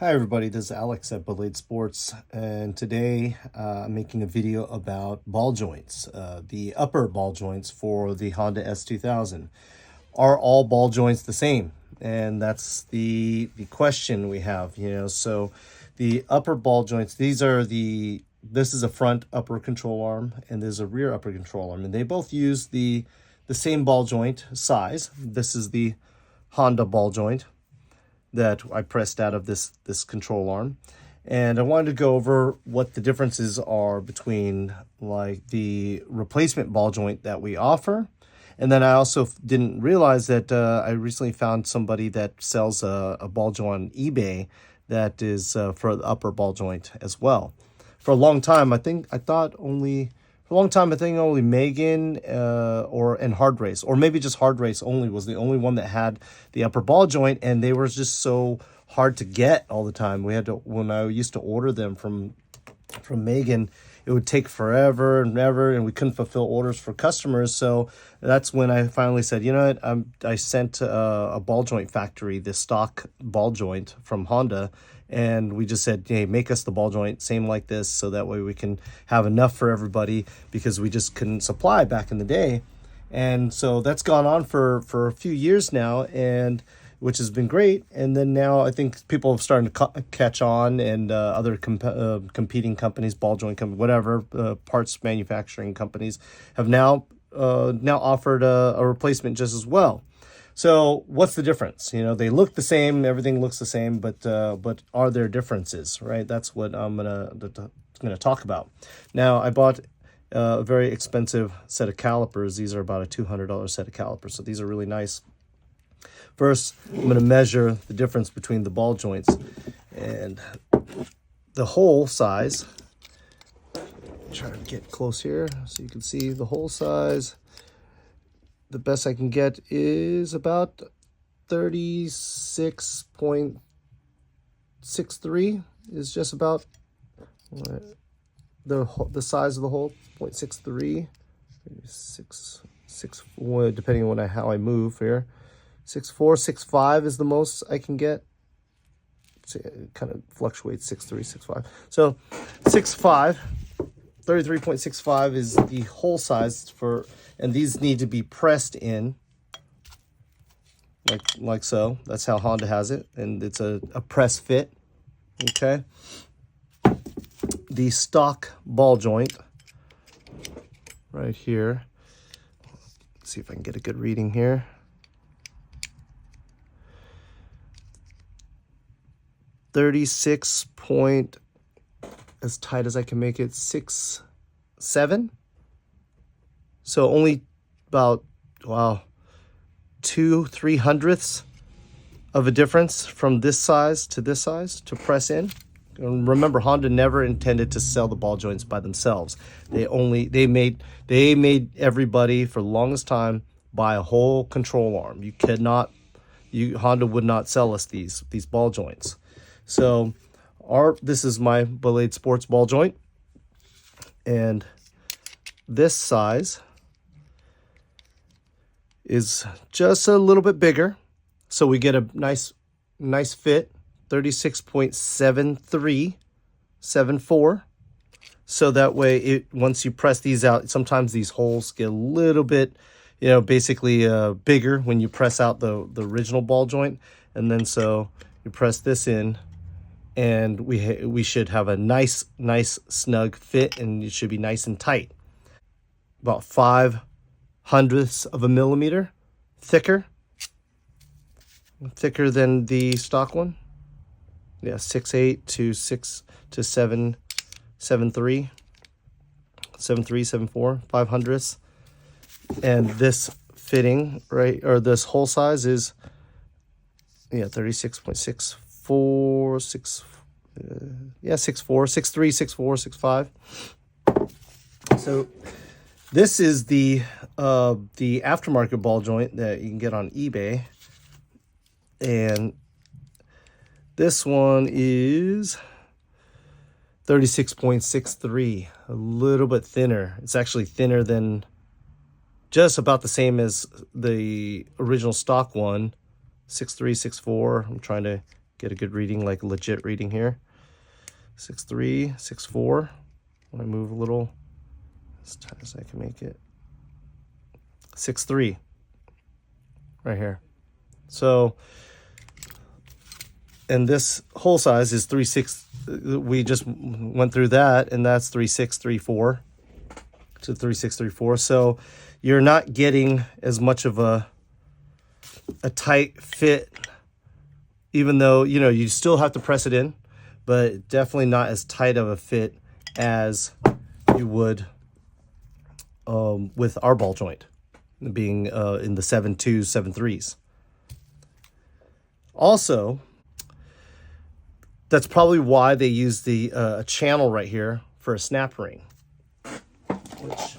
Hi everybody, this is Alex at Ballade Sports, and today I'm making a video about ball joints, the upper ball joints for the Honda S2000. Are all ball joints the same? And that's the question we have, so the upper ball joints, this is a front upper control arm and there's a rear upper control arm, and they both use the same ball joint size. This is the Honda ball joint that I pressed out of this control arm. And I wanted to go over what the differences are between like the replacement ball joint that we offer. And then I also didn't realize that I recently found somebody that sells a ball joint on eBay that is for the upper ball joint as well. For a long time, I thought only Megan and Hard Race, or maybe just Hard Race only, was the only one that had the upper ball joint, and they were just so hard to get all the time. When I used to order them from Megan, it would take forever and ever, and we couldn't fulfill orders for customers. So that's when I finally said, you know what, I sent a ball joint factory the stock ball joint from Honda, and we just said, hey, make us the ball joint same like this, so that way we can have enough for everybody, because we just couldn't supply back in the day. And so that's gone on for a few years now, and which has been great. And then now I think people have started to catch on, and other competing companies, ball joint companies, whatever, parts manufacturing companies have now offered a replacement just as well. So what's the difference? They look the same, everything looks the same, but are there differences, right? That's what I'm gonna talk about. Now, I bought a very expensive set of calipers. These are about a $200 set of calipers, so these are really nice. First, I'm going to measure the difference between the ball joints and the hole size. Try to get close here so you can see the hole size. The best I can get is about 36.63 is just about the size of the hole, 0.63, 6, depending on how I move here. 6.4, 6.5 is the most I can get. It kind of fluctuates, 6.3, 6.5. So 6.5, 33.65 is the hole size and these need to be pressed in like so. That's how Honda has it, and it's a press fit. Okay. The stock ball joint right here. Let's see if I can get a good reading here. 36 point, as tight as I can make it, 6.7. So only about, 2/300ths of a difference from this size to press in. And remember, Honda never intended to sell the ball joints by themselves. They made everybody for the longest time buy a whole control arm. Honda would not sell us these ball joints. So this is my Ballade Sports ball joint, and this size is just a little bit bigger, so we get a nice fit, 36.7374. So that way, once you press these out, sometimes these holes get a little bit, basically bigger when you press out the original ball joint, and then so you press this in, and we should have a nice snug fit, and it should be nice and tight. About 0.05 of a millimeter thicker than the stock one. Yeah, 6.8 to 7.3, 7.4, 0.05. And this fitting, right, or this hole size is 36.64, 6.4, 6.3, 6.4, 6.5. So this is the aftermarket ball joint that you can get on eBay, and this one is 36.63, a little bit thinner. It's actually thinner than, just about the same as the original stock one, 6.3, 6.4. I'm trying to get a good reading, like a legit reading here. 6.3, 6.4. When I move a little, as tight as I can make it. 6.3 right here. So, and this hole size is 3.6. We just went through that, and that's 3.6, 3.4 to 3.6, 3.4. So you're not getting as much of a tight fit, even though, you know, you still have to press it in, but definitely not as tight of a fit as you would with our ball joint, being in the 7.2s, 7.3s. Also, that's probably why they use the channel right here for a snap ring, which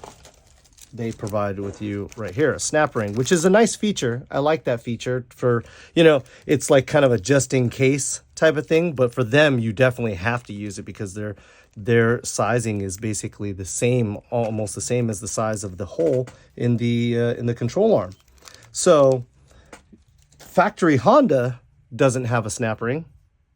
they provide with you right here, a snap ring, which is a nice feature. I like that feature for, you know, it's like kind of a just in case type of thing, but for them, you definitely have to use it because their sizing is basically the same, almost the same as the size of the hole in the control arm. So factory Honda doesn't have a snap ring.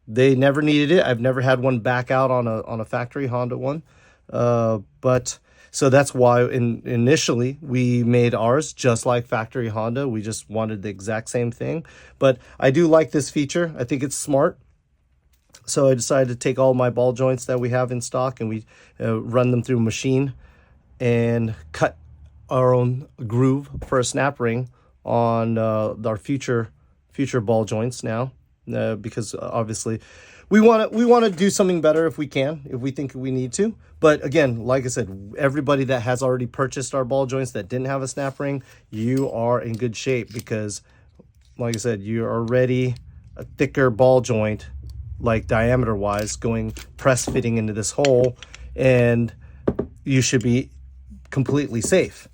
They never needed it. I've never had one back out on a factory Honda one. But so that's why initially we made ours just like factory Honda. We just wanted the exact same thing. But I do like this feature. I think it's smart. So I decided to take all my ball joints that we have in stock and we run them through a machine and cut our own groove for a snap ring on our future ball joints now, because obviously we want to do something better if we can, if we think we need to. But again, like I said, everybody that has already purchased our ball joints that didn't have a snap ring, you are in good shape because, like I said, you're already a thicker ball joint, like diameter wise, going press fitting into this hole, and you should be completely safe.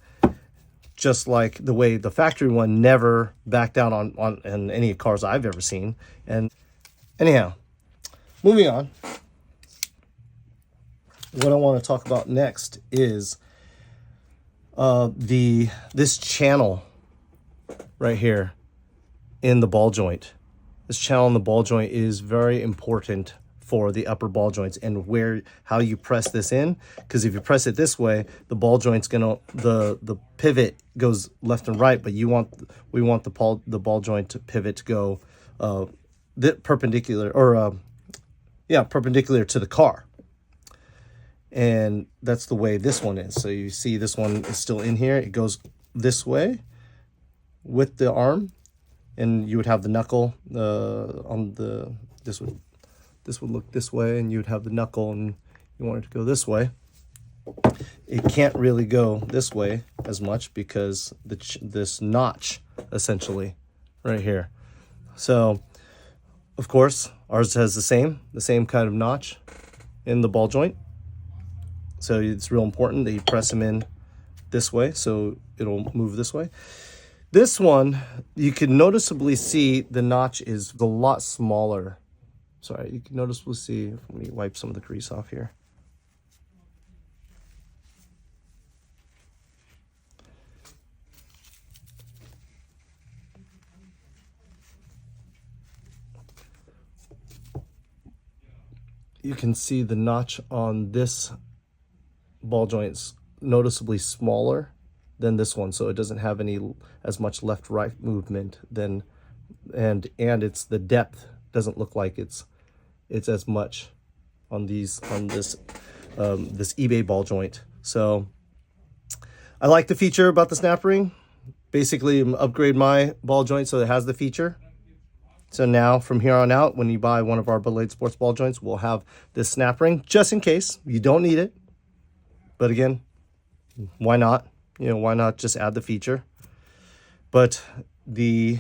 Just like the way the factory one never backed down on any cars I've ever seen. And anyhow, moving on. What I want to talk about next is this channel right here in the ball joint. This channel in the ball joint is very important for the upper ball joints and how you press this in, because if you press it this way, the ball joint's gonna the pivot goes left and right, but we want the ball joint to pivot to go perpendicular, or perpendicular to the car. And that's the way this one is. So you see this one is still in here. It goes this way with the arm, and you would have the knuckle on this would look this way, and you would have the knuckle, and you want it to go this way. It can't really go this way as much because this notch, essentially, right here. So, of course, ours has the same kind of notch in the ball joint. So it's real important that you press them in this way, so it'll move this way. This one, you can noticeably see the notch is a lot smaller. Sorry, you can noticeably see, let me wipe some of the grease off here. You can see the notch on this ball joint's noticeably smaller than this one, so it doesn't have as much left-right movement and it's the depth doesn't look like it's as much on this eBay ball joint. So I like the feature about the snap ring. Basically, upgrade my ball joint so it has the feature. So now from here on out, when you buy one of our Ballade Sports ball joints, we'll have this snap ring just in case. You don't need it, but again, why not? You know, why not just add the feature? But the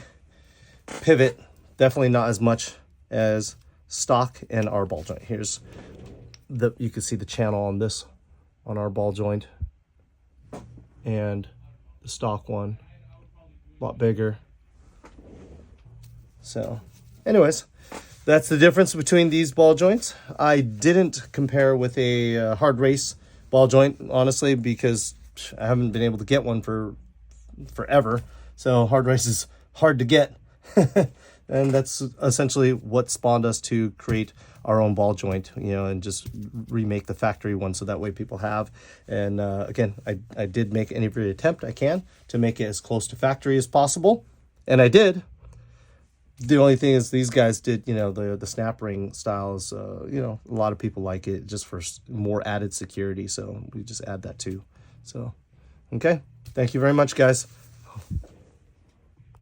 pivot, definitely not as much as stock and our ball joint. Here's you can see the channel on our ball joint, and the stock one a lot bigger. So anyways, that's the difference between these ball joints. I didn't compare with a hard race ball joint, honestly, because I haven't been able to get one for forever. So hard race is hard to get. And that's essentially what spawned us to create our own ball joint, you know, and just remake the factory one so that way people have. And again, I did make every attempt I can to make it as close to factory as possible. And I did. The only thing is these guys did, you know, the snap ring styles, you know, a lot of people like it just for more added security. So we just add that too. So, okay. Thank you very much, guys.